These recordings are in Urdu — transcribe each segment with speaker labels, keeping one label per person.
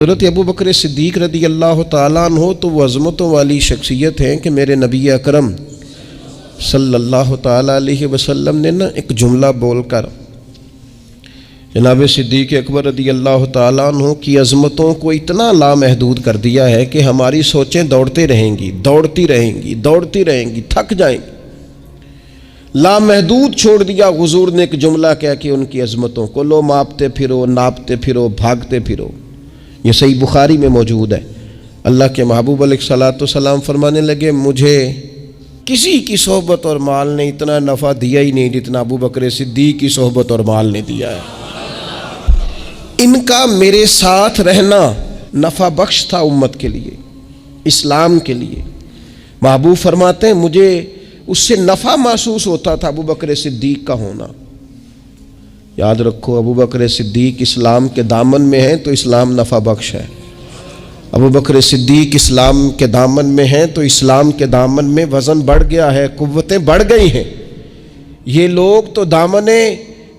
Speaker 1: حضرت ابو بکر صدیق رضی اللہ تعالیٰ عنہ تو وہ عظمتوں والی شخصیت ہیں کہ میرے نبی اکرم صلی اللہ تعالیٰ علیہ وسلم نے ایک جملہ بول کر جناب صدیق اکبر رضی اللہ تعالیٰ عنہ کی عظمتوں کو اتنا لامحدود کر دیا ہے کہ ہماری سوچیں دوڑتی رہیں گی، تھک جائیں گی۔ لامحدود چھوڑ دیا حضور نے ایک جملہ کہہ کے ان کی عظمتوں کو، لو ماپتے پھرو، ناپتے پھرو، بھاگتے پھرو۔ یہ صحیح بخاری میں موجود ہے۔ اللہ کے محبوب علیہ الصلوۃ والسلام فرمانے لگے، مجھے کسی کی صحبت اور مال نے اتنا نفع دیا ہی نہیں جتنا ابو بکر صدیق کی صحبت اور مال نے دیا ہے۔ ان کا میرے ساتھ رہنا نفع بخش تھا امت کے لیے، اسلام کے لیے۔ محبوب فرماتے ہیں مجھے اس سے نفع محسوس ہوتا تھا ابو بکر صدیق کا ہونا۔ یاد رکھو، ابو بکر صدیق اسلام کے دامن میں ہیں تو اسلام نفع بخش ہے۔ ابو بکر صدیق اسلام کے دامن میں ہیں تو اسلام کے دامن میں وزن بڑھ گیا ہے، قوتیں بڑھ گئی ہیں۔ یہ لوگ تو دامن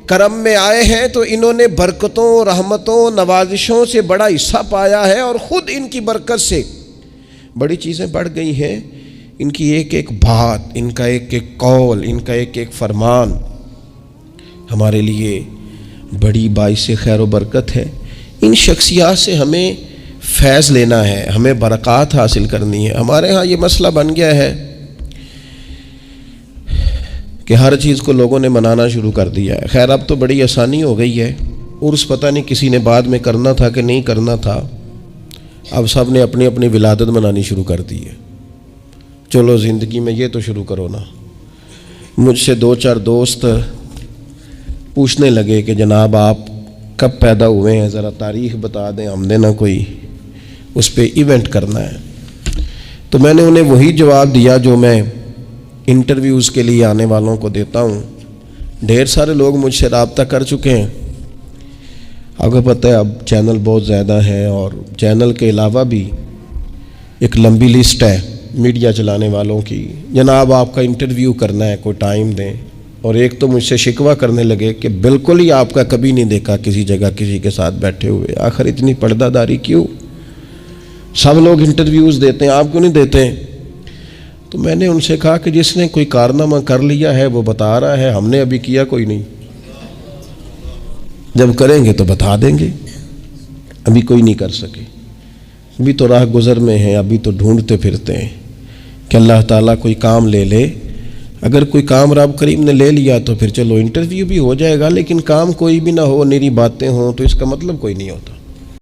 Speaker 1: کرم میں آئے ہیں تو انہوں نے برکتوں، رحمتوں، نوازشوں سے بڑا حصہ پایا ہے، اور خود ان کی برکت سے بڑی چیزیں بڑھ گئی ہیں۔ ان کی ایک ایک بات، ان کا ایک ایک قول، ان کا ایک ایک فرمان ہمارے لیے بڑی باعث خیر و برکت ہے۔ ان شخصیات سے ہمیں فیض لینا ہے، ہمیں برکات حاصل کرنی ہے۔ ہمارے ہاں یہ مسئلہ بن گیا ہے کہ ہر چیز کو لوگوں نے منانا شروع کر دیا ہے۔ خیر اب تو بڑی آسانی ہو گئی ہے، عرس پتہ نہیں کسی نے بعد میں کرنا تھا کہ نہیں کرنا تھا، اب سب نے اپنی اپنی ولادت منانی شروع کر دی ہے۔ چلو زندگی میں یہ تو شروع کرو نا۔ مجھ سے دو چار دوست پوچھنے لگے کہ جناب آپ کب پیدا ہوئے ہیں، ذرا تاریخ بتا دیں، ہم نے نہ کوئی اس پہ ایونٹ کرنا ہے۔ تو میں نے انہیں وہی جواب دیا جو میں انٹرویوز کے لیے آنے والوں کو دیتا ہوں۔ ڈھیر سارے لوگ مجھ سے رابطہ کر چکے ہیں۔ آپ کو پتہ ہے اب چینل بہت زیادہ ہیں، اور چینل کے علاوہ بھی ایک لمبی لسٹ ہے میڈیا چلانے والوں کی، جناب آپ کا انٹرویو کرنا ہے، کوئی ٹائم دیں۔ اور ایک تو مجھ سے شکوہ کرنے لگے کہ بالکل ہی آپ کا کبھی نہیں دیکھا کسی جگہ کسی کے ساتھ بیٹھے ہوئے، آخر اتنی پردہ داری کیوں؟ سب لوگ انٹرویوز دیتے ہیں، آپ کیوں نہیں دیتے؟ تو میں نے ان سے کہا کہ جس نے کوئی کارنامہ کر لیا ہے وہ بتا رہا ہے، ہم نے ابھی کیا کوئی نہیں، جب کریں گے تو بتا دیں گے، ابھی کوئی نہیں کر سکے، ابھی تو راہ گزر میں ہیں، ابھی تو ڈھونڈتے پھرتے ہیں کہ اللہ تعالیٰ کوئی کام لے لے۔ اگر کوئی کام رب کریم نے لے لیا تو پھر چلو انٹرویو بھی ہو جائے گا، لیکن کام کوئی بھی نہ ہو، نیری باتیں ہوں تو اس کا مطلب کوئی نہیں ہوتا۔